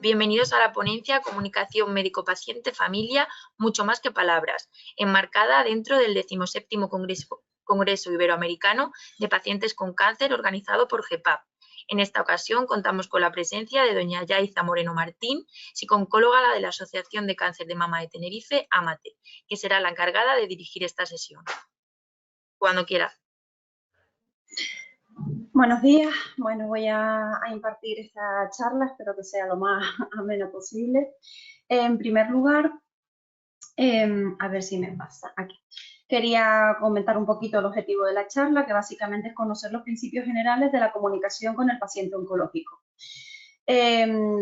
Bienvenidos a la ponencia Comunicación médico-paciente-familia, mucho más que palabras, enmarcada dentro del 17º Congreso Iberoamericano de Pacientes con Cáncer organizado por GEPAP. En esta ocasión contamos con la presencia de doña Yaiza Moreno Martín, psicooncóloga de la Asociación de Cáncer de Mama de Tenerife, AMATE, que será la encargada de dirigir esta sesión. Cuando quiera. Buenos días. Bueno, voy a impartir esta charla, espero que sea lo más ameno posible. En primer lugar, a ver si me pasa aquí. Quería comentar un poquito el objetivo de la charla, que básicamente es conocer los principios generales de la comunicación con el paciente oncológico.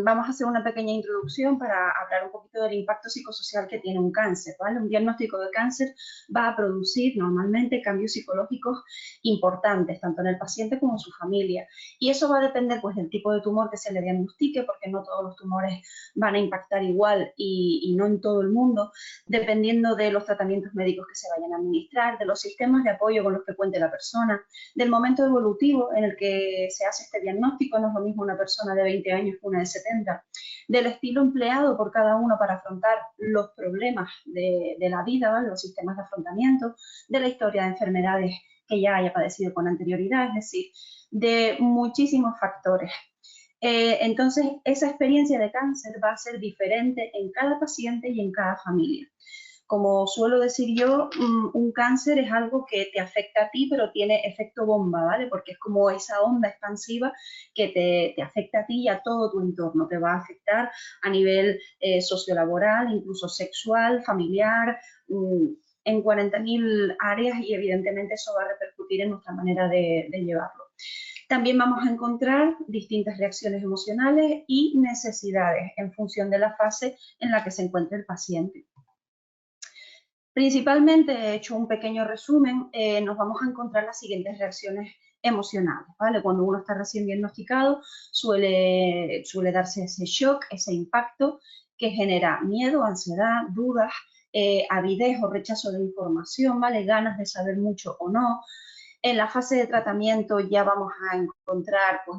Vamos a hacer una pequeña introducción para hablar un poquito del impacto psicosocial que tiene un cáncer, ¿vale? Un diagnóstico de cáncer va a producir normalmente cambios psicológicos importantes, tanto en el paciente como en su familia. Y eso va a depender pues, del tipo de tumor que se le diagnostique, porque no todos los tumores van a impactar igual y no en todo el mundo, dependiendo de los tratamientos médicos que se vayan a administrar, de los sistemas de apoyo con los que cuente la persona, del momento evolutivo en el que se hace este diagnóstico. No es lo mismo una persona de 20 años que una de 70, del estilo empleado por cada uno para afrontar los problemas de la vida, ¿vale? Los sistemas de afrontamiento, de la historia de enfermedades que ya haya padecido con anterioridad, es decir, de muchísimos factores. Entonces, esa experiencia de cáncer va a ser diferente en cada paciente y en cada familia. Como suelo decir yo, un cáncer es algo que te afecta a ti, pero tiene efecto bomba, ¿vale? Porque es como esa onda expansiva que te afecta a ti y a todo tu entorno. Te va a afectar a nivel sociolaboral, incluso sexual, familiar, en 40.000 áreas, y evidentemente eso va a repercutir en nuestra manera de llevarlo. También vamos a encontrar distintas reacciones emocionales y necesidades en función de la fase en la que se encuentre el paciente. Principalmente, he hecho un pequeño resumen, nos vamos a encontrar las siguientes reacciones emocionales, ¿vale? Cuando uno está recién diagnosticado suele darse ese shock, ese impacto que genera miedo, ansiedad, dudas, avidez o rechazo de información, ¿vale? Ganas de saber mucho o no. En la fase de tratamiento ya vamos a encontrar pues,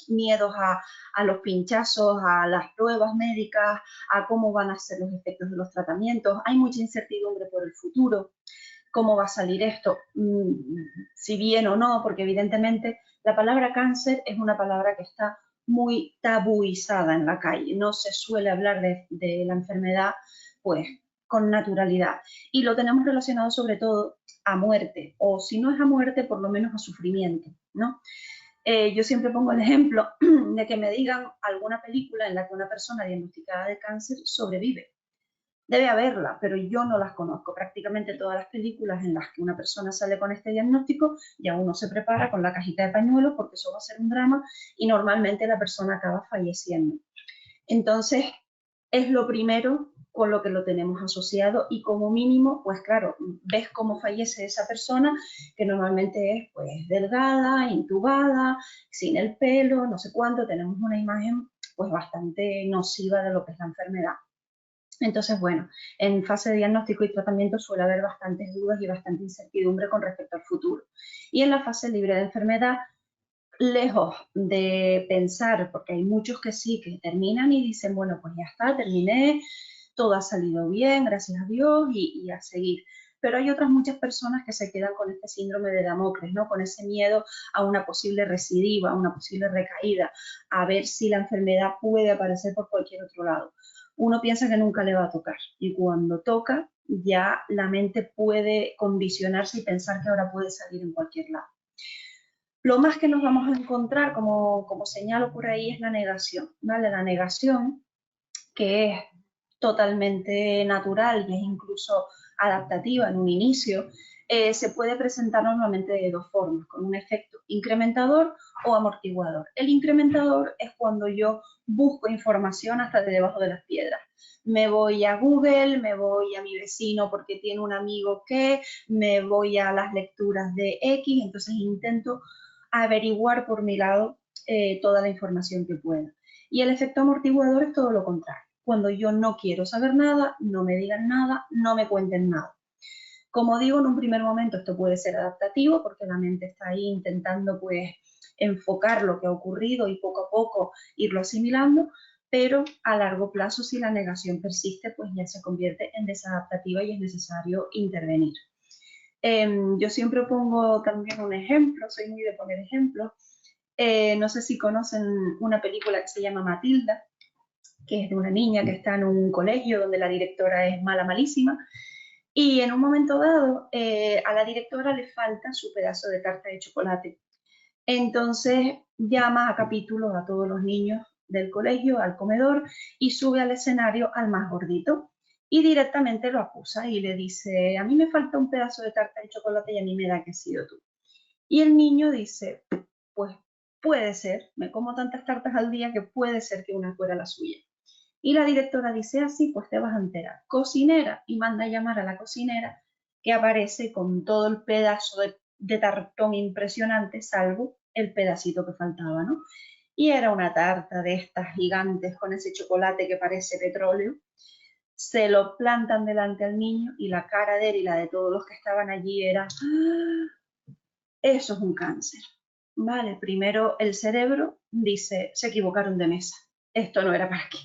miedos a los pinchazos, a las pruebas médicas, a cómo van a ser los efectos de los tratamientos. Hay mucha incertidumbre por el futuro, cómo va a salir esto, si bien o no, porque evidentemente la palabra cáncer es una palabra que está muy tabuizada en la calle. No se suele hablar de la enfermedad pues con naturalidad, y lo tenemos relacionado sobre todo a muerte, o si no es a muerte, por lo menos a sufrimiento, ¿no? Yo siempre pongo el ejemplo de que me digan alguna película en la que una persona diagnosticada de cáncer sobrevive. Debe haberla, pero yo no las conozco. Prácticamente todas las películas en las que una persona sale con este diagnóstico, ya uno se prepara con la cajita de pañuelos porque eso va a ser un drama y normalmente la persona acaba falleciendo. Entonces, es lo primero con lo que lo tenemos asociado, y como mínimo, pues claro, ves cómo fallece esa persona, que normalmente es pues delgada, intubada, sin el pelo, no sé cuánto. Tenemos una imagen pues bastante nociva de lo que es la enfermedad. Entonces, bueno, en fase de diagnóstico y tratamiento suele haber bastantes dudas y bastante incertidumbre con respecto al futuro. Y en la fase libre de enfermedad, lejos de pensar, porque hay muchos que sí, que terminan y dicen, bueno, pues ya está, terminé, todo ha salido bien, gracias a Dios, y a seguir. Pero hay otras muchas personas que se quedan con este síndrome de Damocles, ¿no? Con ese miedo a una posible recidiva, a una posible recaída, a ver si la enfermedad puede aparecer por cualquier otro lado. Uno piensa que nunca le va a tocar, y cuando toca, ya la mente puede condicionarse y pensar que ahora puede salir en cualquier lado. Lo más que nos vamos a encontrar, como señalo por ahí, es la negación, ¿vale? La negación, que es totalmente natural y es incluso adaptativa en un inicio, se puede presentar normalmente de dos formas, con un efecto incrementador o amortiguador. El incrementador es cuando yo busco información hasta de debajo de las piedras. Me voy a Google, me voy a mi vecino porque tiene un amigo que, me voy a las lecturas de X, entonces intento averiguar por mi lado toda la información que pueda. Y el efecto amortiguador es todo lo contrario. Cuando yo no quiero saber nada, no me digan nada, no me cuenten nada. Como digo, en un primer momento esto puede ser adaptativo porque la mente está ahí intentando pues enfocar lo que ha ocurrido y poco a poco irlo asimilando, pero a largo plazo, si la negación persiste, pues ya se convierte en desadaptativa y es necesario intervenir. Yo siempre pongo también un ejemplo, soy muy de poner ejemplos. No sé si conocen una película que se llama Matilda, que es de una niña que está en un colegio donde la directora es mala, malísima, y en un momento dado a la directora le falta su pedazo de tarta de chocolate. Entonces llama a capítulos a todos los niños del colegio, al comedor, y sube al escenario al más gordito y directamente lo acusa y le dice: a mí me falta un pedazo de tarta de chocolate y a mí me da que has sido tú. Y el niño dice: pues puede ser, me como tantas tartas al día que puede ser que una fuera la suya. Y la directora dice: así, pues te vas a enterar. Cocinera, y manda a llamar a la cocinera, que aparece con todo el pedazo de tartón impresionante, salvo el pedacito que faltaba, ¿no? Y era una tarta de estas gigantes con ese chocolate que parece petróleo. Se lo plantan delante al niño y la cara de él y la de todos los que estaban allí era: ¡ah! Eso es un cáncer. Vale, primero el cerebro dice: se equivocaron de mesa, esto no era para aquí.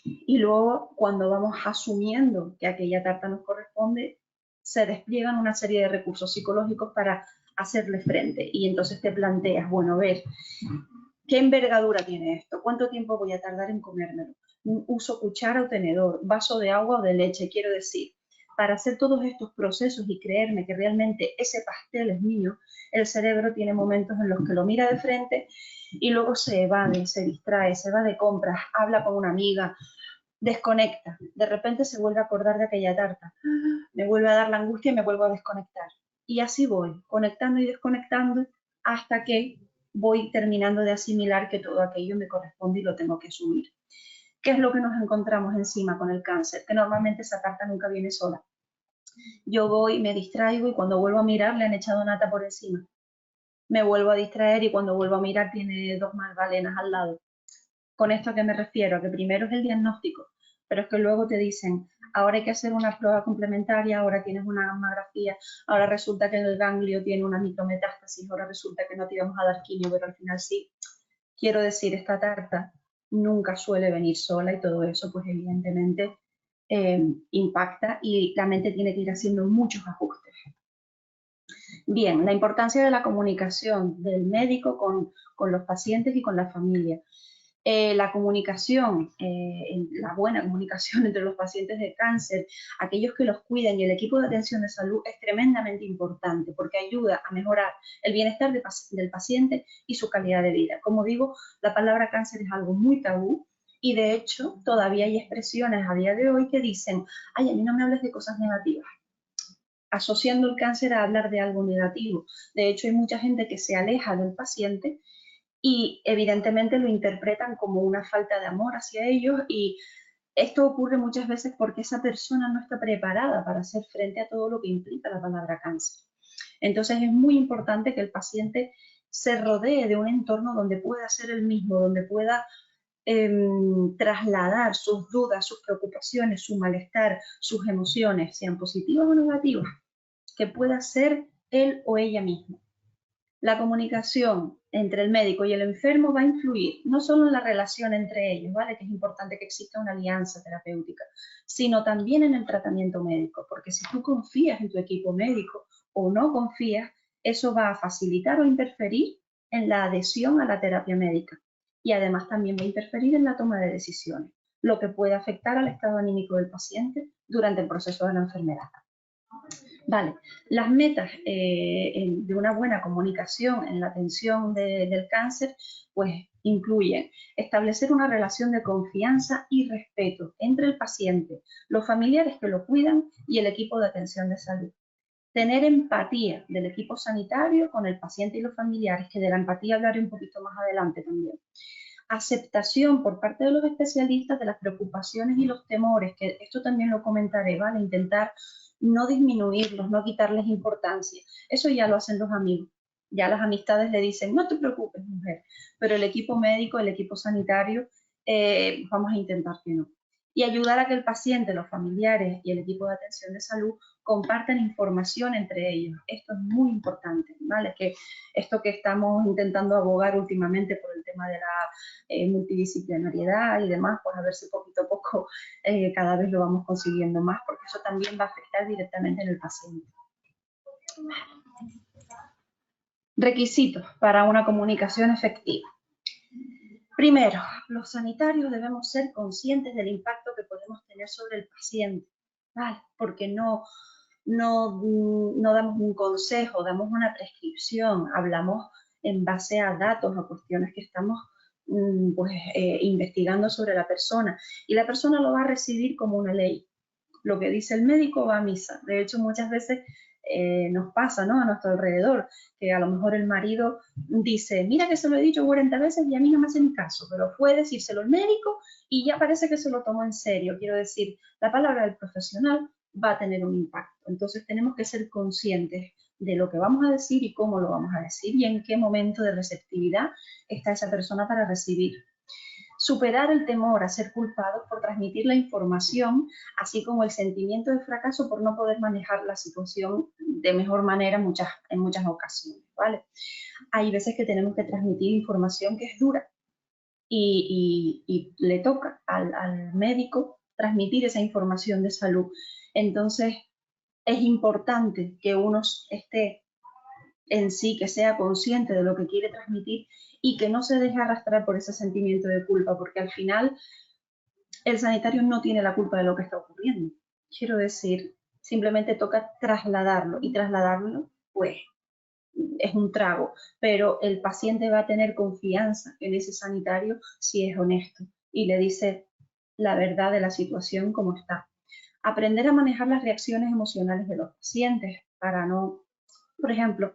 Y luego, cuando vamos asumiendo que aquella tarta nos corresponde, se despliegan una serie de recursos psicológicos para hacerle frente. Y entonces te planteas: bueno, ver, ¿qué envergadura tiene esto? ¿Cuánto tiempo voy a tardar en comérmelo? ¿Uso cuchara o tenedor? ¿Vaso de agua o de leche? Quiero decir, para hacer todos estos procesos y creerme que realmente ese pastel es mío, el cerebro tiene momentos en los que lo mira de frente y luego se evade, se distrae, se va de compras, habla con una amiga, desconecta. De repente se vuelve a acordar de aquella tarta. Me vuelve a dar la angustia y me vuelvo a desconectar. Y así voy, conectando y desconectando hasta que voy terminando de asimilar que todo aquello me corresponde y lo tengo que asumir. ¿Qué es lo que nos encontramos encima con el cáncer? Que normalmente esa tarta nunca viene sola. Yo voy, me distraigo y cuando vuelvo a mirar le han echado nata por encima. Me vuelvo a distraer y cuando vuelvo a mirar tiene 2 magdalenas al lado. ¿Con esto a qué me refiero? A que primero es el diagnóstico, pero es que luego te dicen: ahora hay que hacer una prueba complementaria, ahora tienes una gammagrafía, ahora resulta que el ganglio tiene una micrometástasis, ahora resulta que no te íbamos a dar quimio, pero al final sí. Quiero decir, esta tarta nunca suele venir sola y todo eso pues evidentemente impacta y la mente tiene que ir haciendo muchos ajustes. Bien, la importancia de la comunicación del médico con los pacientes y con la familia. La comunicación, la buena comunicación entre los pacientes de cáncer, aquellos que los cuidan y el equipo de atención de salud es tremendamente importante porque ayuda a mejorar el bienestar del paciente y su calidad de vida. Como digo, la palabra cáncer es algo muy tabú y de hecho todavía hay expresiones a día de hoy que dicen: ay, a mí no me hables de cosas negativas, asociando el cáncer a hablar de algo negativo. De hecho, hay mucha gente que se aleja del paciente y evidentemente lo interpretan como una falta de amor hacia ellos y esto ocurre muchas veces porque esa persona no está preparada para hacer frente a todo lo que implica la palabra cáncer. Entonces es muy importante que el paciente se rodee de un entorno donde pueda ser el mismo, donde pueda trasladar sus dudas, sus preocupaciones, su malestar, sus emociones, sean positivas o negativas, que pueda ser él o ella mismo. La comunicación entre el médico y el enfermo va a influir no solo en la relación entre ellos, ¿vale? Que es importante que exista una alianza terapéutica, sino también en el tratamiento médico, porque si tú confías en tu equipo médico o no confías, eso va a facilitar o interferir en la adhesión a la terapia médica y además también va a interferir en la toma de decisiones, lo que puede afectar al estado anímico del paciente durante el proceso de la enfermedad. Vale, las metas de una buena comunicación en la atención del cáncer pues incluyen establecer una relación de confianza y respeto entre el paciente, los familiares que lo cuidan y el equipo de atención de salud. Tener empatía del equipo sanitario con el paciente y los familiares, que de la empatía hablaré un poquito más adelante también. Aceptación por parte de los especialistas de las preocupaciones y los temores, que esto también lo comentaré, ¿vale? Intentar no disminuirlos, no quitarles importancia. Eso ya lo hacen los amigos. Ya las amistades le dicen: no te preocupes, mujer. Pero el equipo médico, el equipo sanitario, vamos a intentar que no. y ayudar a que el paciente, los familiares y el equipo de atención de salud compartan información entre ellos. Esto es muy importante, ¿vale? Que esto que estamos intentando abogar últimamente por el tema de la multidisciplinariedad y demás, pues a ver si poquito a poco cada vez lo vamos consiguiendo más, porque eso también va a afectar directamente en el paciente. Requisitos para una comunicación efectiva. Primero, los sanitarios debemos ser conscientes del impacto que podemos tener sobre el paciente, ¿vale? Porque no damos un consejo, damos una prescripción, hablamos en base a datos, a cuestiones que estamos investigando sobre la persona, y la persona lo va a recibir como una ley. Lo que dice el médico va a misa. De hecho, muchas veces nos pasa, ¿no?, a nuestro alrededor, que a lo mejor el marido dice, mira que se lo he dicho 40 veces y a mí no me hace ni caso, pero fue decírselo al médico y ya parece que se lo tomó en serio. Quiero decir, la palabra del profesional va a tener un impacto. Entonces tenemos que ser conscientes de lo que vamos a decir y cómo lo vamos a decir y en qué momento de receptividad está esa persona para recibir. Superar el temor a ser culpados por transmitir la información, así como el sentimiento de fracaso por no poder manejar la situación de mejor manera en muchas ocasiones, ¿vale? Hay veces que tenemos que transmitir información que es dura y le toca al médico transmitir esa información de salud. Entonces, es importante que uno esté en sí, que sea consciente de lo que quiere transmitir y que no se deje arrastrar por ese sentimiento de culpa, porque al final el sanitario no tiene la culpa de lo que está ocurriendo. Quiero decir, simplemente toca trasladarlo y trasladarlo, pues, es un trago, pero el paciente va a tener confianza en ese sanitario si es honesto y le dice la verdad de la situación como está. Aprender a manejar las reacciones emocionales de los pacientes para no... Por ejemplo,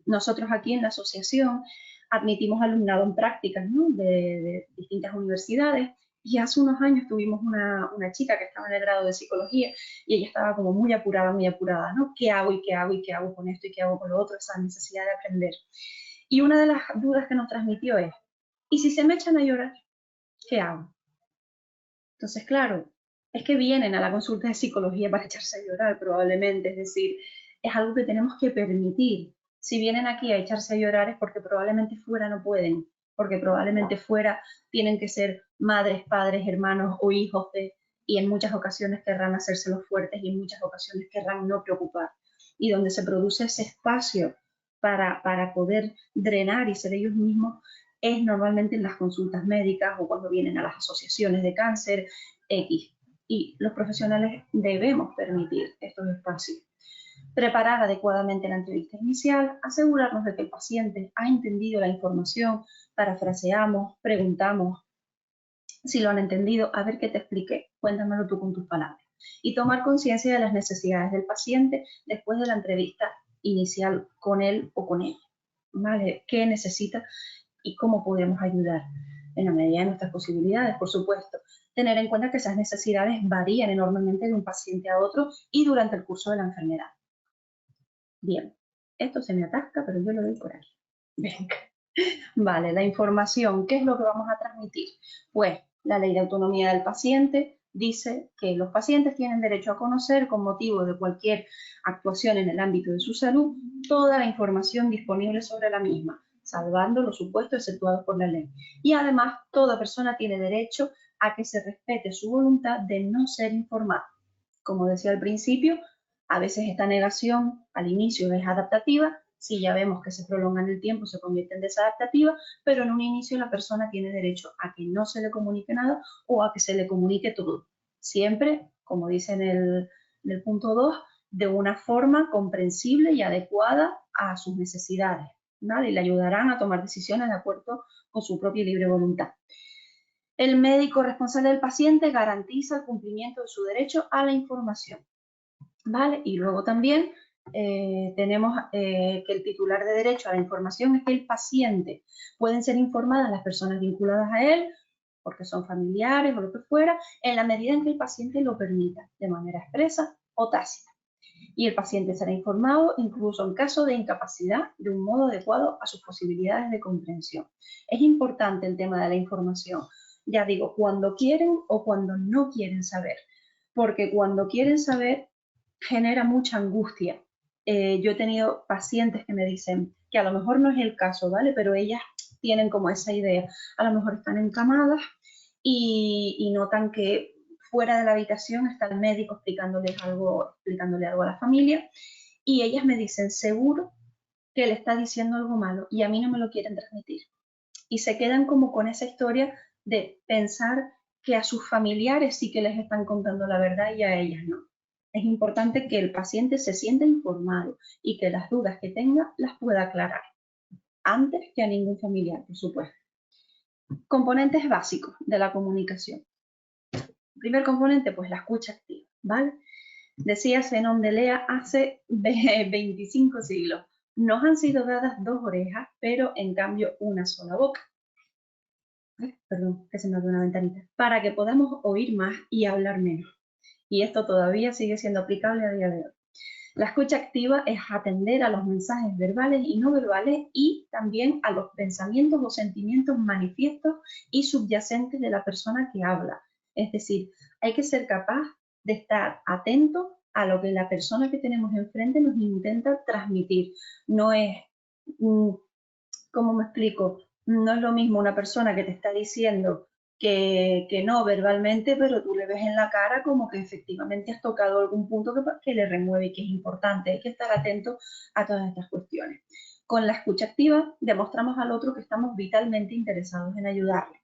nosotros aquí en la asociación admitimos alumnado en prácticas, ¿no?, de distintas universidades, y hace unos años tuvimos una chica que estaba en el grado de psicología y ella estaba como muy apurada, ¿no? ¿Qué hago y qué hago y qué hago con esto y qué hago con lo otro? Esa necesidad de aprender. Y una de las dudas que nos transmitió es, ¿y si se me echan a llorar? ¿Qué hago? Entonces, claro, es que vienen a la consulta de psicología para echarse a llorar probablemente, es decir, es algo que tenemos que permitir. Si vienen aquí a echarse a llorar es porque probablemente fuera no pueden, porque probablemente fuera tienen que ser madres, padres, hermanos o hijos de, y en muchas ocasiones querrán hacerse los fuertes y en muchas ocasiones querrán no preocupar. Y donde se produce ese espacio para poder drenar y ser ellos mismos es normalmente en las consultas médicas o cuando vienen a las asociaciones de cáncer X. Y los profesionales debemos permitir estos espacios. Preparar adecuadamente la entrevista inicial, asegurarnos de que el paciente ha entendido la información, parafraseamos, preguntamos si lo han entendido, a ver qué te expliqué, cuéntamelo tú con tus palabras. Y tomar conciencia de las necesidades del paciente después de la entrevista inicial con él o con ella, ¿vale? ¿Qué necesita y cómo podemos ayudar? En la medida de nuestras posibilidades, por supuesto. Tener en cuenta que esas necesidades varían enormemente de un paciente a otro y durante el curso de la enfermedad. Bien, esto se me atasca, pero yo lo doy por aquí. Venga. Vale, la información, ¿qué es lo que vamos a transmitir? Pues la Ley de Autonomía del Paciente dice que los pacientes tienen derecho a conocer, con motivo de cualquier actuación en el ámbito de su salud, toda la información disponible sobre la misma, salvando los supuestos exceptuados por la ley. Y además, toda persona tiene derecho a que se respete su voluntad de no ser informada. Como decía al principio, a veces esta negación al inicio es adaptativa, si ya vemos que se prolonga en el tiempo se convierte en desadaptativa, pero en un inicio la persona tiene derecho a que no se le comunique nada o a que se le comunique todo. Siempre, como dice en el punto 2, de una forma comprensible y adecuada a sus necesidades, ¿vale? Y le ayudarán a tomar decisiones de acuerdo con su propia y libre voluntad. El médico responsable del paciente garantiza el cumplimiento de su derecho a la información, ¿vale? Y luego también tenemos que el titular de derecho a la información es que el paciente. Pueden ser informadas las personas vinculadas a él, porque son familiares o lo que fuera, en la medida en que el paciente lo permita, de manera expresa o tácita. Y el paciente será informado incluso en caso de incapacidad de un modo adecuado a sus posibilidades de comprensión. Es importante el tema de la información. Ya digo, cuando quieren o cuando no quieren saber, porque cuando quieren saber genera mucha angustia. Yo he tenido pacientes que me dicen que a lo mejor no es el caso, ¿vale? Pero ellas tienen como esa idea, a lo mejor están encamadas y notan que fuera de la habitación está el médico explicándole algo a la familia y ellas me dicen, seguro que le está diciendo algo malo y a mí no me lo quieren transmitir. Y se quedan como con esa historia de pensar que a sus familiares sí que les están contando la verdad y a ellas no. Es importante que el paciente se sienta informado y que las dudas que tenga las pueda aclarar, antes que a ningún familiar, por supuesto. Componentes básicos de la comunicación. Primer componente, pues la escucha activa, ¿vale? Decía Zenón de Lea hace 25 siglos. Nos han sido dadas 2 orejas, pero en cambio una sola boca. Perdón, que se me abrió una ventanita. Para que podamos oír más y hablar menos. Y esto todavía sigue siendo aplicable a día de hoy. La escucha activa es atender a los mensajes verbales y no verbales y también a los pensamientos o sentimientos manifiestos y subyacentes de la persona que habla. Es decir, hay que ser capaz de estar atento a lo que la persona que tenemos enfrente nos intenta transmitir. No es, ¿cómo me explico? No es lo mismo una persona que te está diciendo que no verbalmente, pero tú le ves en la cara como que efectivamente has tocado algún punto que le remueve y que es importante. Hay que estar atento a todas estas cuestiones. Con la escucha activa demostramos al otro que estamos vitalmente interesados en ayudarle.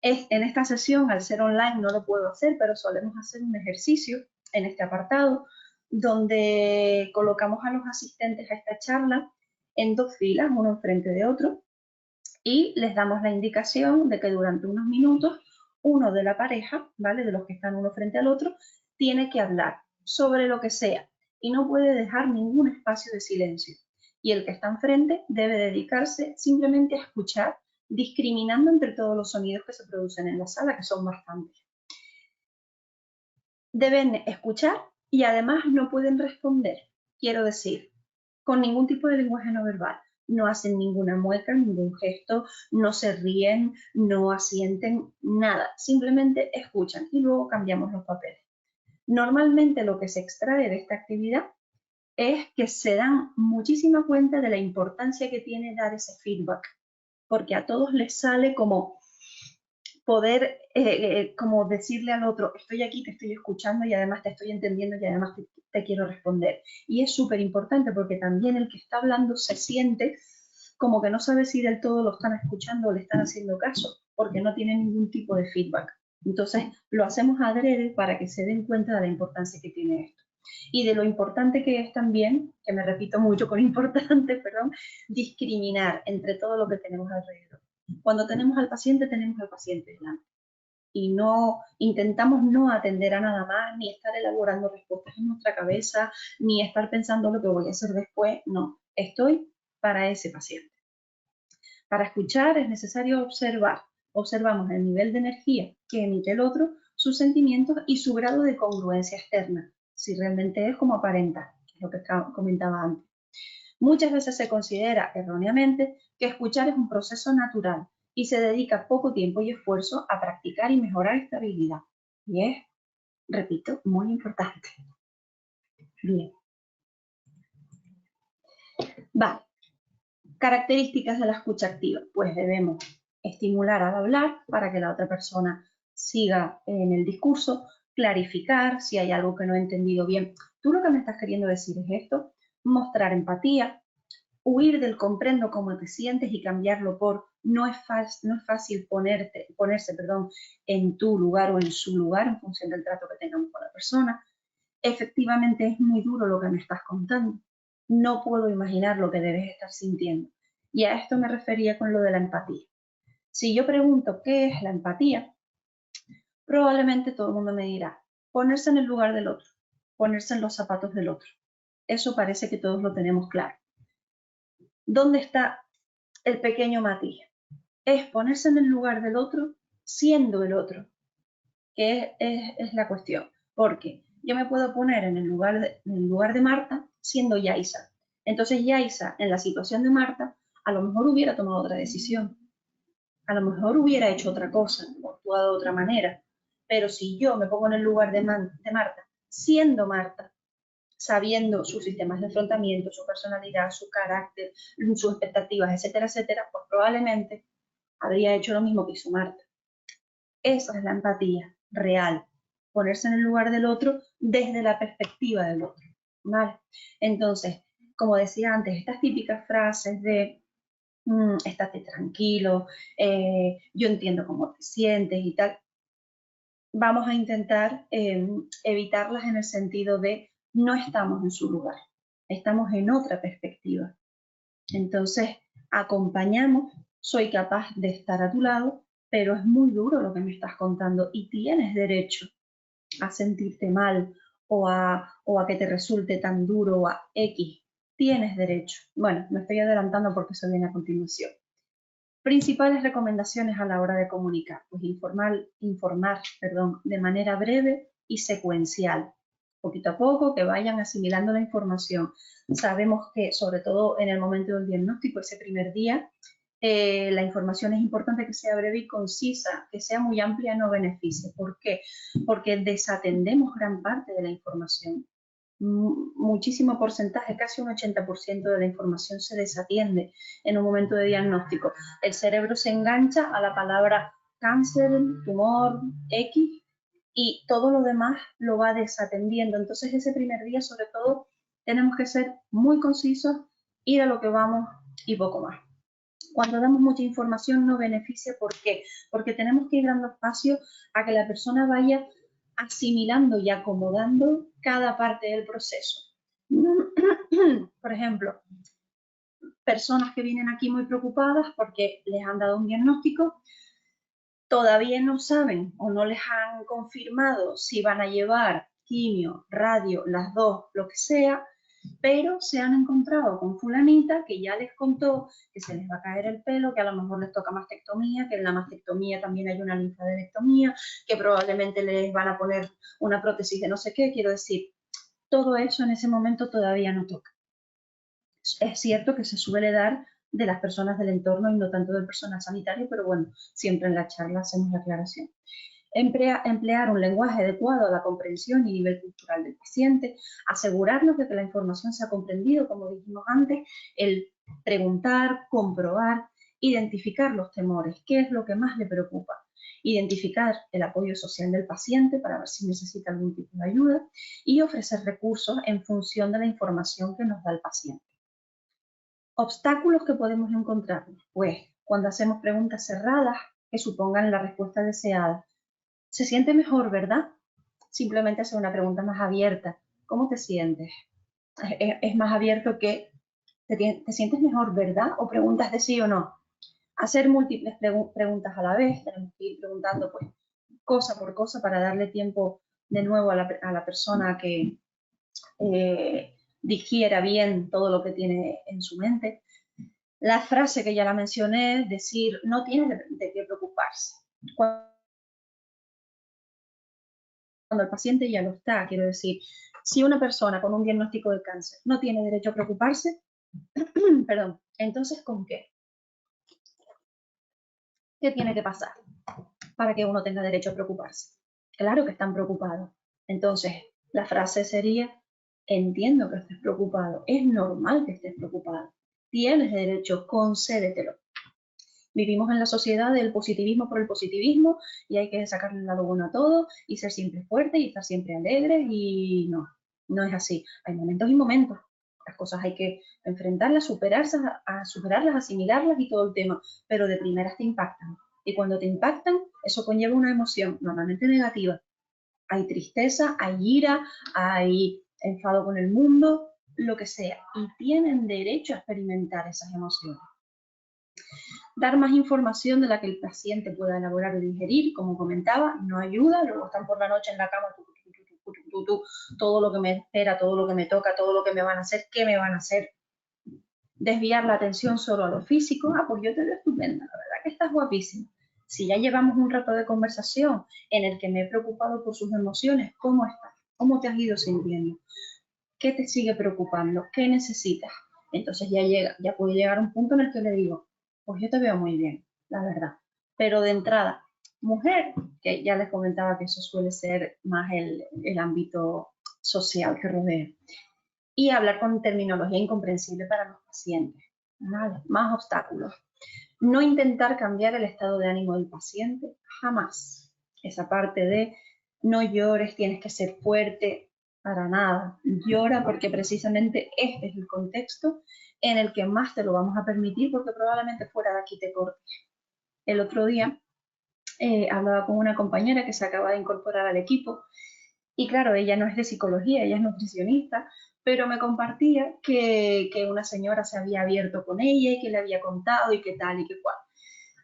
En esta sesión, al ser online, no lo puedo hacer, pero solemos hacer un ejercicio en este apartado donde colocamos a los asistentes a esta charla en 2 filas, uno enfrente de otro, y les damos la indicación de que durante unos minutos uno de la pareja, ¿vale? De los que están uno frente al otro, tiene que hablar sobre lo que sea y no puede dejar ningún espacio de silencio. Y el que está enfrente debe dedicarse simplemente a escuchar, discriminando entre todos los sonidos que se producen en la sala, que son bastantes. Deben escuchar y además no pueden responder. Quiero decir, con ningún tipo de lenguaje no verbal. No hacen ninguna mueca, ningún gesto, no se ríen, no asienten, nada. Simplemente escuchan y luego cambiamos los papeles. Normalmente lo que se extrae de esta actividad es que se dan muchísima cuenta de la importancia que tiene dar ese feedback, porque a todos les sale como poder como decirle al otro, estoy aquí, te estoy escuchando y además te estoy entendiendo y además te quiero responder. Y es súper importante porque también el que está hablando se siente como que no sabe si del todo lo están escuchando o le están haciendo caso, porque no tiene ningún tipo de feedback. Entonces, lo hacemos adrede para que se den cuenta de la importancia que tiene esto. Y de lo importante que es también, que me repito mucho con importante, perdón, discriminar entre todo lo que tenemos alrededor. Cuando tenemos al paciente delante. Y no intentamos no atender a nada más, ni estar elaborando respuestas en nuestra cabeza, ni estar pensando lo que voy a hacer después. No, estoy para ese paciente. Para escuchar es necesario observar. Observamos el nivel de energía que emite el otro, sus sentimientos y su grado de congruencia externa, si realmente es como aparenta, que es lo que comentaba antes. Muchas veces se considera erróneamente que escuchar es un proceso natural y se dedica poco tiempo y esfuerzo a practicar y mejorar esta habilidad. Y es, repito, muy importante. Bien. Vale. Características de la escucha activa. Pues debemos estimular al hablar para que la otra persona siga en el discurso, clarificar si hay algo que no he entendido bien. Tú lo que me estás queriendo decir es esto, mostrar empatía, huir del comprendo cómo te sientes y cambiarlo por no es fácil ponerse en tu lugar o en su lugar en función del trato que tengamos con la persona. Efectivamente es muy duro lo que me estás contando. No puedo imaginar lo que debes estar sintiendo. Y a esto me refería con lo de la empatía. Si yo pregunto qué es la empatía, probablemente todo el mundo me dirá, ponerse en el lugar del otro, ponerse en los zapatos del otro. Eso parece que todos lo tenemos claro. ¿Dónde está el pequeño matiz? Es ponerse en el lugar del otro siendo el otro, que es la cuestión. Porque yo me puedo poner en el lugar de Marta siendo Yaisa. Entonces Yaisa, en la situación de Marta, a lo mejor hubiera tomado otra decisión. A lo mejor hubiera hecho otra cosa o actuado de otra manera, pero si yo me pongo en el lugar de Marta, siendo Marta, sabiendo sus sistemas de afrontamiento, su personalidad, su carácter, sus expectativas, etcétera, etcétera, pues probablemente habría hecho lo mismo que hizo Marta. Esa es la empatía real, ponerse en el lugar del otro desde la perspectiva del otro, ¿vale? Entonces, como decía antes, estas típicas frases de estate tranquilo, yo entiendo cómo te sientes y tal, vamos a intentar evitarlas en el sentido de no estamos en su lugar, estamos en otra perspectiva. Entonces, acompañamos, soy capaz de estar a tu lado, pero es muy duro lo que me estás contando y tienes derecho a sentirte mal o a que te resulte tan duro o a X. Tienes derecho. Bueno, me estoy adelantando porque eso viene a continuación. Principales recomendaciones a la hora de comunicar. Pues informar, de manera breve y secuencial. Poquito a poco, que vayan asimilando la información. Sabemos que, sobre todo en el momento del diagnóstico, ese primer día, la información es importante que sea breve y concisa, que sea muy amplia no beneficie. ¿Por qué? Porque desatendemos gran parte de la información. Muchísimo porcentaje, casi un 80% de la información se desatiende en un momento de diagnóstico. El cerebro se engancha a la palabra cáncer, tumor, X, y todo lo demás lo va desatendiendo. Entonces ese primer día, sobre todo, tenemos que ser muy concisos, ir a lo que vamos y poco más. Cuando damos mucha información no beneficia. ¿Por qué? Porque tenemos que ir dando espacio a que la persona vaya asimilando y acomodando cada parte del proceso. Por ejemplo, personas que vienen aquí muy preocupadas porque les han dado un diagnóstico, todavía no saben o no les han confirmado si van a llevar quimio, radio, las dos, lo que sea, pero se han encontrado con fulanita que ya les contó que se les va a caer el pelo, que a lo mejor les toca mastectomía, que en la mastectomía también hay una linfadenectomía, que probablemente les van a poner una prótesis de no sé qué. Quiero decir, todo eso en ese momento todavía no toca. Es cierto que se suele dar de las personas del entorno y no tanto del personal sanitario, pero bueno, siempre en la charla hacemos la aclaración. Emplear un lenguaje adecuado a la comprensión y nivel cultural del paciente, asegurarnos de que la información se ha comprendido, como dijimos antes, el preguntar, comprobar, identificar los temores, qué es lo que más le preocupa, identificar el apoyo social del paciente para ver si necesita algún tipo de ayuda y ofrecer recursos en función de la información que nos da el paciente. Obstáculos que podemos encontrar, pues cuando hacemos preguntas cerradas que supongan la respuesta deseada. Se siente mejor, ¿verdad? Simplemente hacer una pregunta más abierta. ¿Cómo te sientes? Es más abierto que te sientes mejor, ¿verdad? O preguntas de sí o no. Hacer múltiples preguntas a la vez. Tenemos que ir preguntando pues cosa por cosa para darle tiempo de nuevo a la persona que digiera bien todo lo que tiene en su mente. La frase que ya la mencioné es decir, no tiene de qué preocuparse. Cuando el paciente ya lo está, quiero decir, si una persona con un diagnóstico de cáncer no tiene derecho a preocuparse, perdón, entonces ¿con qué? ¿Qué tiene que pasar para que uno tenga derecho a preocuparse? Claro que están preocupados. Entonces, la frase sería, entiendo que estés preocupado, es normal que estés preocupado, tienes derecho, concédetelo. Vivimos en la sociedad del positivismo por el positivismo y hay que sacarle el lado bueno a todo y ser siempre fuerte y estar siempre alegre, y no es así. Hay momentos y momentos. Las cosas hay que enfrentarlas, superarlas, asimilarlas y todo el tema, pero de primeras te impactan. Y cuando te impactan, eso conlleva una emoción normalmente negativa. Hay tristeza, hay ira, hay enfado con el mundo, lo que sea. Y tienen derecho a experimentar esas emociones. Dar más información de la que el paciente pueda elaborar o digerir, como comentaba, no ayuda. Luego están por la noche en la cama, todo lo que me espera, todo lo que me toca, todo lo que me van a hacer, qué me van a hacer. Desviar la atención solo a lo físico. Ah, pues yo te veo estupenda, la verdad que estás guapísima. Si ya llevamos un rato de conversación en el que me he preocupado por sus emociones, ¿cómo estás? ¿Cómo te has ido sintiendo? ¿Qué te sigue preocupando? ¿Qué necesitas? Entonces ya puede llegar un punto en el que le digo, pues yo te veo muy bien, la verdad. Pero de entrada, mujer, que ya les comentaba que eso suele ser más el ámbito social que rodea. Y hablar con terminología incomprensible para los pacientes. ¿Vale? Más obstáculos. No intentar cambiar el estado de ánimo del paciente, jamás. Esa parte de no llores, tienes que ser fuerte, para nada. Llora porque precisamente este es el contexto en el que más te lo vamos a permitir, porque probablemente fuera de aquí te cortes. El otro día hablaba con una compañera que se acaba de incorporar al equipo y claro, ella no es de psicología, ella es nutricionista, pero me compartía que una señora se había abierto con ella y que le había contado y que tal y que cual.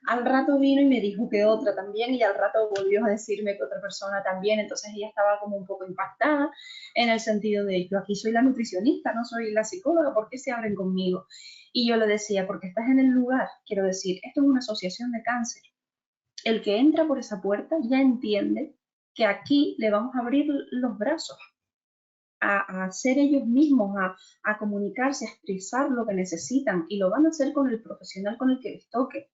Al rato vino y me dijo que otra también, y al rato volvió a decirme que otra persona también, entonces ella estaba como un poco impactada en el sentido de, yo aquí soy la nutricionista, no soy la psicóloga, ¿por qué se abren conmigo? Y yo le decía, porque estás en el lugar, quiero decir, esto es una asociación de cáncer. El que entra por esa puerta ya entiende que aquí le vamos a abrir los brazos, a ser ellos mismos, a comunicarse, a expresar lo que necesitan, y lo van a hacer con el profesional con el que les toque.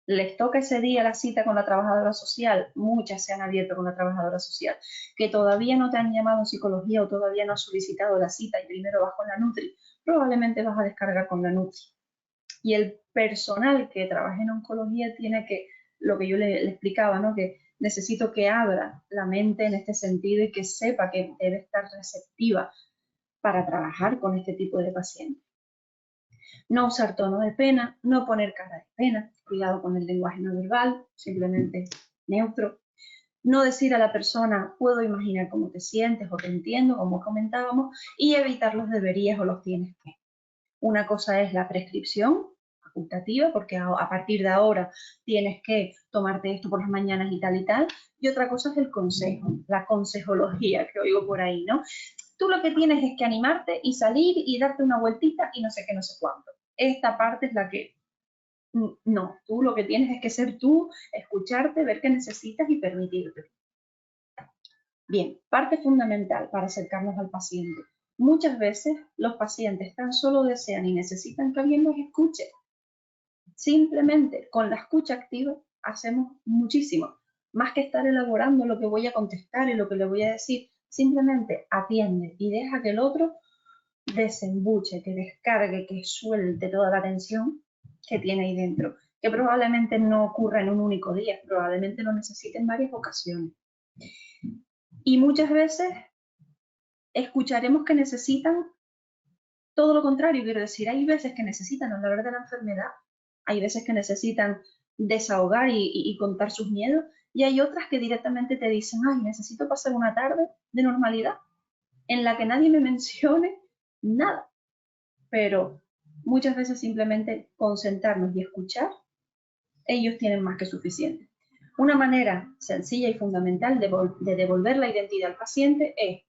Les toca ese día la cita con la trabajadora social, muchas se han abierto con la trabajadora social, que todavía no te han llamado en psicología o todavía no has solicitado la cita y primero vas con la Nutri, probablemente vas a descargar con la Nutri. Y el personal que trabaja en oncología tiene que, lo que yo le explicaba, ¿no? Que necesito que abra la mente en este sentido y que sepa que debe estar receptiva para trabajar con este tipo de pacientes. No usar tono de pena, no poner cara de pena, cuidado con el lenguaje no verbal, simplemente neutro. No decir a la persona, puedo imaginar cómo te sientes o te entiendo, como comentábamos, y evitar los deberías o los tienes que. Una cosa es la prescripción facultativa, porque a partir de ahora tienes que tomarte esto por las mañanas y tal, y otra cosa es el consejo, la consejología que oigo por ahí, ¿no? Tú lo que tienes es que animarte y salir y darte una vueltita y no sé qué, no sé cuánto. Esta parte es la que, no, tú lo que tienes es que ser tú, escucharte, ver qué necesitas y permitirte. Bien, parte fundamental para acercarnos al paciente. Muchas veces los pacientes tan solo desean y necesitan que alguien los escuche. Simplemente con la escucha activa hacemos muchísimo. Más que estar elaborando lo que voy a contestar y lo que le voy a decir, simplemente atiende y deja que el otro desembuche, que descargue, que suelte toda la tensión que tiene ahí dentro, que probablemente no ocurra en un único día, probablemente lo necesite en varias ocasiones. Y muchas veces escucharemos que necesitan todo lo contrario, quiero decir, hay veces que necesitan hablar de la enfermedad, hay veces que necesitan desahogar y contar sus miedos, y hay otras que directamente te dicen, ay, necesito pasar una tarde de normalidad en la que nadie me mencione nada. Pero muchas veces simplemente concentrarnos y escuchar, ellos tienen más que suficiente. Una manera sencilla y fundamental de devolver la identidad al paciente es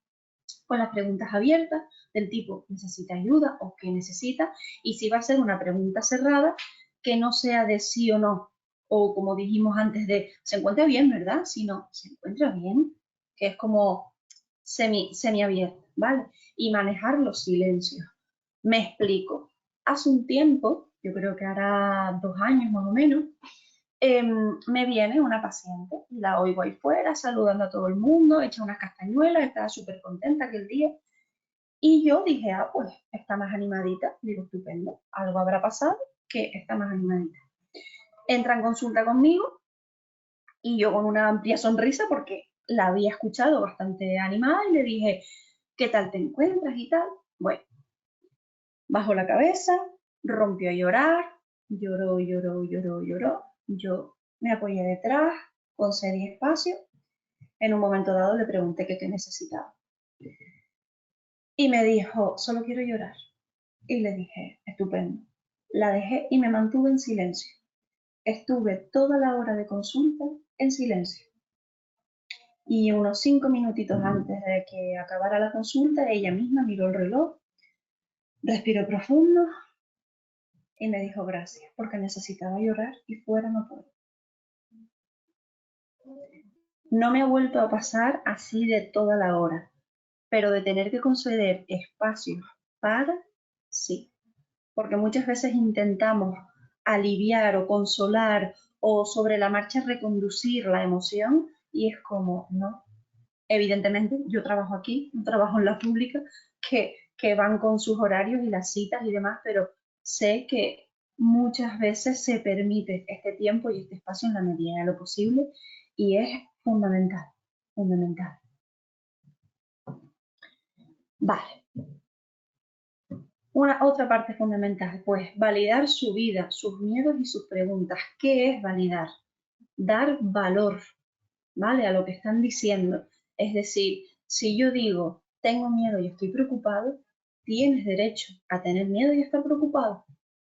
con las preguntas abiertas del tipo necesita ayuda o qué necesita, y si va a ser una pregunta cerrada, que no sea de sí o no, o como dijimos antes de se encuentra bien, ¿verdad? Sino se encuentra bien, que es como semi-abierta, ¿vale? Y manejar los silencios. Me explico. Hace un tiempo, yo creo que hará 2 años más o menos, me viene una paciente, la oigo ahí fuera saludando a todo el mundo, echa unas castañuelas, estaba súper contenta aquel día. Y yo dije, ah, pues está más animadita. Digo, estupendo, algo habrá pasado que está más animadita. Entra en consulta conmigo y yo con una amplia sonrisa porque la había escuchado bastante animada y le dije, ¿qué tal te encuentras y tal? Bueno, bajó la cabeza, rompió a llorar, lloró, lloró, lloró, lloró. Yo me apoyé detrás, con serie espacio. En un momento dado le pregunté qué necesitaba. Y me dijo, solo quiero llorar. Y le dije, estupendo. La dejé y me mantuve en silencio. Estuve toda la hora de consulta en silencio. Y unos 5 minutitos antes de que acabara la consulta, ella misma miró el reloj, respiró profundo y me dijo gracias, porque necesitaba llorar y fuera no puedo. No me ha vuelto a pasar así de toda la hora, pero de tener que conceder espacios para, sí. Porque muchas veces intentamos aliviar o consolar o sobre la marcha reconducir la emoción, y es como, no, evidentemente yo trabajo aquí, no trabajo en la pública, que van con sus horarios y las citas y demás, pero sé que muchas veces se permite este tiempo y este espacio en la medida de lo posible, y es fundamental, fundamental. Vale. Otra parte fundamental, pues validar su vida, sus miedos y sus preguntas. ¿Qué es validar? Dar valor, ¿vale? A lo que están diciendo. Es decir, si yo digo, tengo miedo y estoy preocupado, tienes derecho a tener miedo y estar preocupado.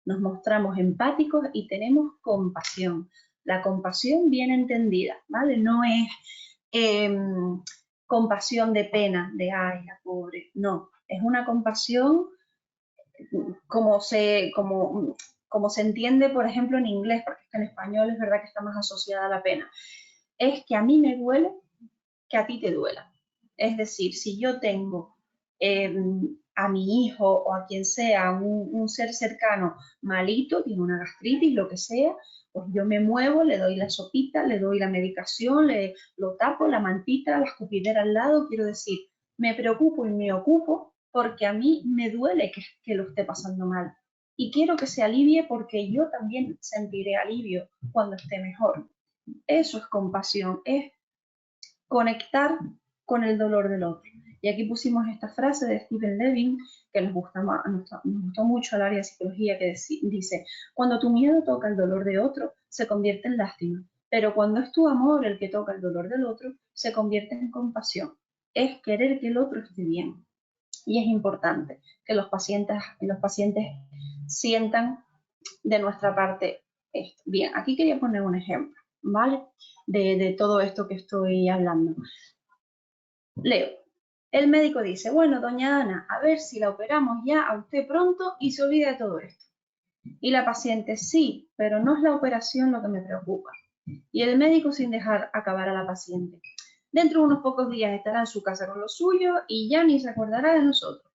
Nos mostramos empáticos y tenemos compasión. La compasión bien entendida, ¿vale? No es compasión de pena, de ay, la pobre. No, es una compasión como se entiende, por ejemplo, en inglés, porque en español es verdad que está más asociada a la pena. Es que a mí me duele que a ti te duela. Es decir, si yo tengo a mi hijo o a quien sea, un ser cercano malito, tiene una gastritis, lo que sea, pues yo me muevo, le doy la sopita, le doy la medicación, lo tapo, la mantita, la escupidera al lado, quiero decir, me preocupo y me ocupo porque a mí me duele que lo esté pasando mal. Y quiero que se alivie porque yo también sentiré alivio cuando esté mejor. Eso es compasión, es conectar con el dolor del otro. Y aquí pusimos esta frase de Stephen Levin, que nos gustó mucho al área de psicología, que dice, cuando tu miedo toca el dolor de otro, se convierte en lástima, pero cuando es tu amor el que toca el dolor del otro, se convierte en compasión. Es querer que el otro esté bien. Y es importante que los pacientes sientan de nuestra parte esto. Bien, aquí quería poner un ejemplo, ¿vale? De todo esto que estoy hablando. Leo. El médico dice, bueno, doña Ana, a ver si la operamos ya a usted pronto y se olvida de todo esto. Y la paciente, sí, pero no es la operación lo que me preocupa. Y el médico sin dejar acabar a la paciente. Dentro de unos pocos días estará en su casa con lo suyo y ya ni se acordará de nosotros.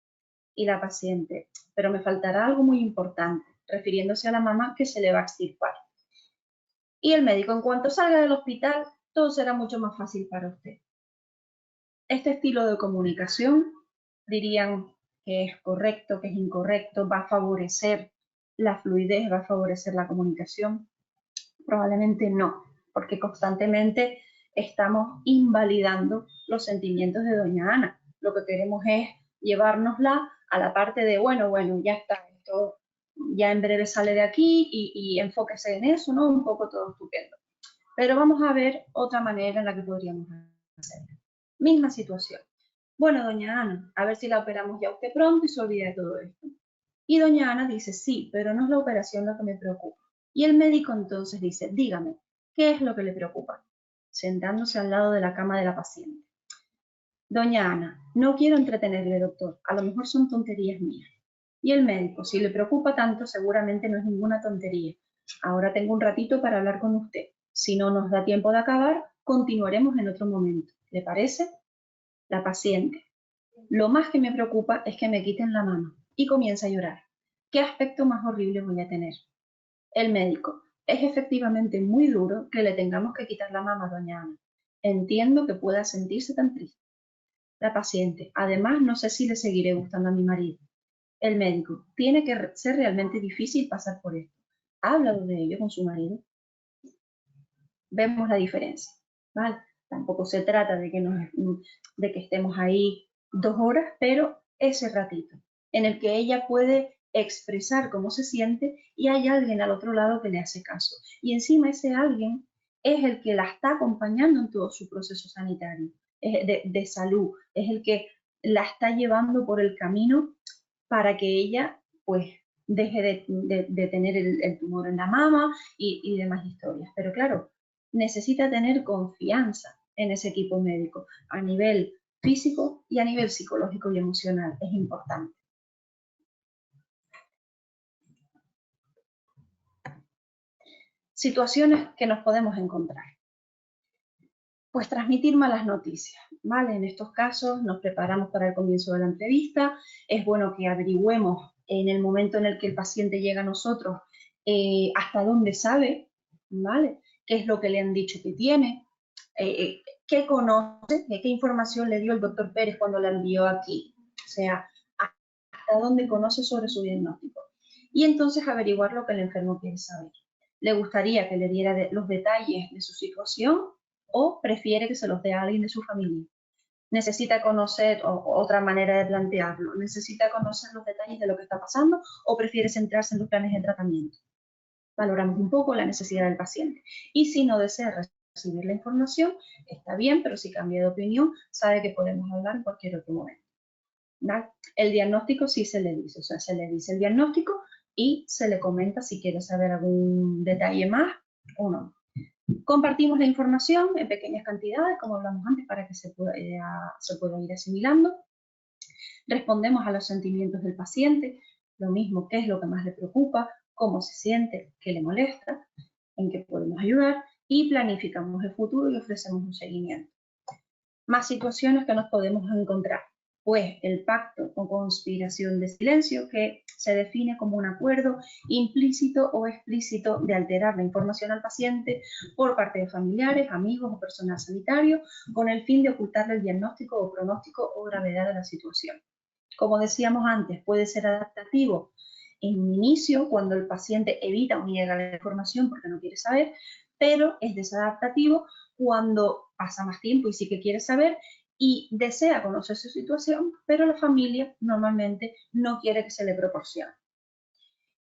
Y la paciente, pero me faltará algo muy importante, refiriéndose a la mamá que se le va a extirpar. Y el médico, en cuanto salga del hospital, todo será mucho más fácil para usted. Este estilo de comunicación dirían que es correcto, que es incorrecto, va a favorecer la fluidez, va a favorecer la comunicación. Probablemente no, porque constantemente estamos invalidando los sentimientos de doña Ana. Lo que queremos es llevárnosla a la parte de, bueno, ya está, esto ya en breve sale de aquí y enfóquese en eso, ¿no? Un poco todo estupendo. Pero vamos a ver otra manera en la que podríamos hacerlo. Misma situación. Bueno, doña Ana, a ver si la operamos ya usted pronto y se olvida de todo esto. Y doña Ana dice, sí, pero no es la operación lo que me preocupa. Y el médico entonces dice, dígame, ¿qué es lo que le preocupa? Sentándose al lado de la cama de la paciente. Doña Ana, no quiero entretenerle, doctor, a lo mejor son tonterías mías. Y el médico, si le preocupa tanto, seguramente no es ninguna tontería. Ahora tengo un ratito para hablar con usted. Si no nos da tiempo de acabar, continuaremos en otro momento. ¿Le parece? La paciente. Lo más que me preocupa es que me quiten la mano. Y comienza a llorar. ¿Qué aspecto más horrible voy a tener? El médico. Es efectivamente muy duro que le tengamos que quitar la mano a doña Ana. Entiendo que pueda sentirse tan triste. La paciente. Además, no sé si le seguiré gustando a mi marido. El médico. Tiene que ser realmente difícil pasar por esto. ¿Ha hablado de ello con su marido? Vemos la diferencia, ¿vale? Tampoco se trata de que estemos ahí 2 horas, pero ese ratito en el que ella puede expresar cómo se siente y hay alguien al otro lado que le hace caso. Y encima ese alguien es el que la está acompañando en todo su proceso sanitario, de salud, es el que la está llevando por el camino para que ella pues deje de tener el tumor en la mama y demás historias. Pero claro, necesita tener confianza en ese equipo médico a nivel físico y a nivel psicológico y emocional. Es importante. Situaciones que nos podemos encontrar. Pues transmitir malas noticias, ¿vale? En estos casos nos preparamos para el comienzo de la entrevista. Es bueno que averigüemos en el momento en el que el paciente llega a nosotros hasta dónde sabe, ¿vale? qué es lo que le han dicho que tiene, qué conoce, qué información le dio el doctor Pérez cuando la envió aquí. O sea, hasta dónde conoce sobre su diagnóstico. Y entonces averiguar lo que el enfermo quiere saber. ¿Le gustaría que le diera los detalles de su situación o prefiere que se los dé a alguien de su familia? ¿Necesita conocer, otra manera de plantearlo, necesita conocer los detalles de lo que está pasando o prefiere centrarse en los planes de tratamiento? Valoramos un poco la necesidad del paciente. Y si no desea recibir la información, está bien, pero si cambia de opinión, sabe que podemos hablar en cualquier otro momento. ¿Vale? El diagnóstico sí se le dice, o sea, se le dice el diagnóstico y se le comenta si quiere saber algún detalle más o no. Compartimos la información en pequeñas cantidades, como hablamos antes, para que se pueda ir asimilando. Respondemos a los sentimientos del paciente, lo mismo, qué es lo que más le preocupa, cómo se siente, qué le molesta, en qué podemos ayudar, y planificamos el futuro y ofrecemos un seguimiento. Más situaciones que nos podemos encontrar. Pues el pacto o conspiración de silencio, que se define como un acuerdo implícito o explícito de alterar la información al paciente por parte de familiares, amigos o personal sanitario, con el fin de ocultarle el diagnóstico o pronóstico o gravedad de la situación. Como decíamos antes, puede ser adaptativo en un inicio, cuando el paciente evita o niega la información porque no quiere saber, pero es desadaptativo cuando pasa más tiempo y sí que quiere saber y desea conocer su situación, pero la familia normalmente no quiere que se le proporcione.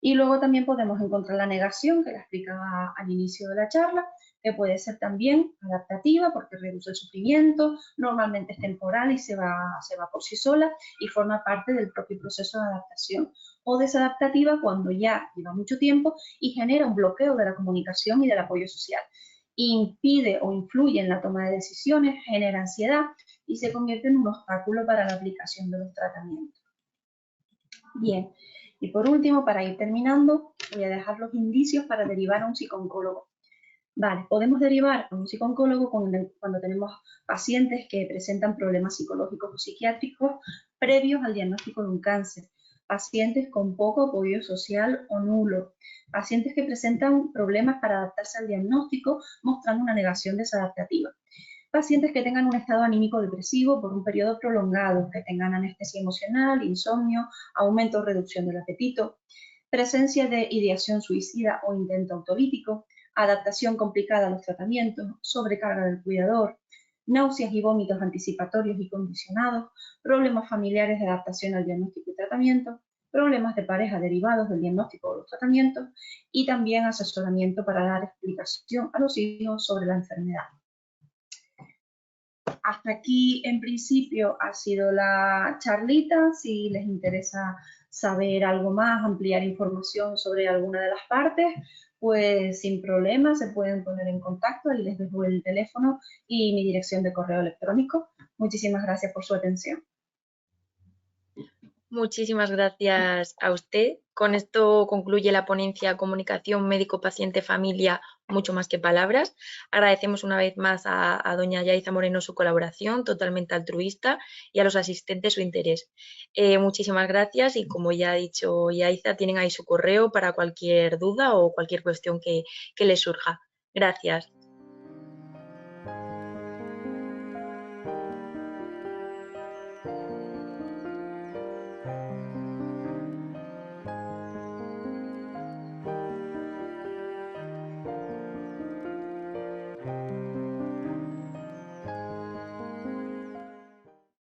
Y luego también podemos encontrar la negación, que la explicaba al inicio de la charla, que puede ser también adaptativa porque reduce el sufrimiento, normalmente es temporal y se va por sí sola y forma parte del propio proceso de adaptación. O desadaptativa cuando ya lleva mucho tiempo y genera un bloqueo de la comunicación y del apoyo social. Impide o influye en la toma de decisiones, genera ansiedad y se convierte en un obstáculo para la aplicación de los tratamientos. Bien, y por último, para ir terminando, voy a dejar los indicios para derivar a un psicooncólogo. Vale, podemos derivar a un psicooncólogo cuando tenemos pacientes que presentan problemas psicológicos o psiquiátricos previos al diagnóstico de un cáncer, pacientes con poco apoyo social o nulo, pacientes que presentan problemas para adaptarse al diagnóstico mostrando una negación desadaptativa, pacientes que tengan un estado anímico depresivo por un periodo prolongado, que tengan anestesia emocional, insomnio, aumento o reducción del apetito, presencia de ideación suicida o intento autolítico, adaptación complicada a los tratamientos, sobrecarga del cuidador, náuseas y vómitos anticipatorios y condicionados, problemas familiares de adaptación al diagnóstico y tratamiento, problemas de pareja derivados del diagnóstico o los tratamientos y también asesoramiento para dar explicación a los hijos sobre la enfermedad. Hasta aquí, en principio, ha sido la charlita. Si les interesa saber algo más, ampliar información sobre alguna de las partes, pues sin problema se pueden poner en contacto. Ahí les dejo el teléfono y mi dirección de correo electrónico. Muchísimas gracias por su atención. Muchísimas gracias a usted. Con esto concluye la ponencia Comunicación Médico-Paciente-Familia, mucho más que palabras. Agradecemos una vez más a doña Yaiza Moreno su colaboración, totalmente altruista, y a los asistentes su interés. Muchísimas gracias y, como ya ha dicho Yaiza, tienen ahí su correo para cualquier duda o cualquier cuestión que les surja. Gracias.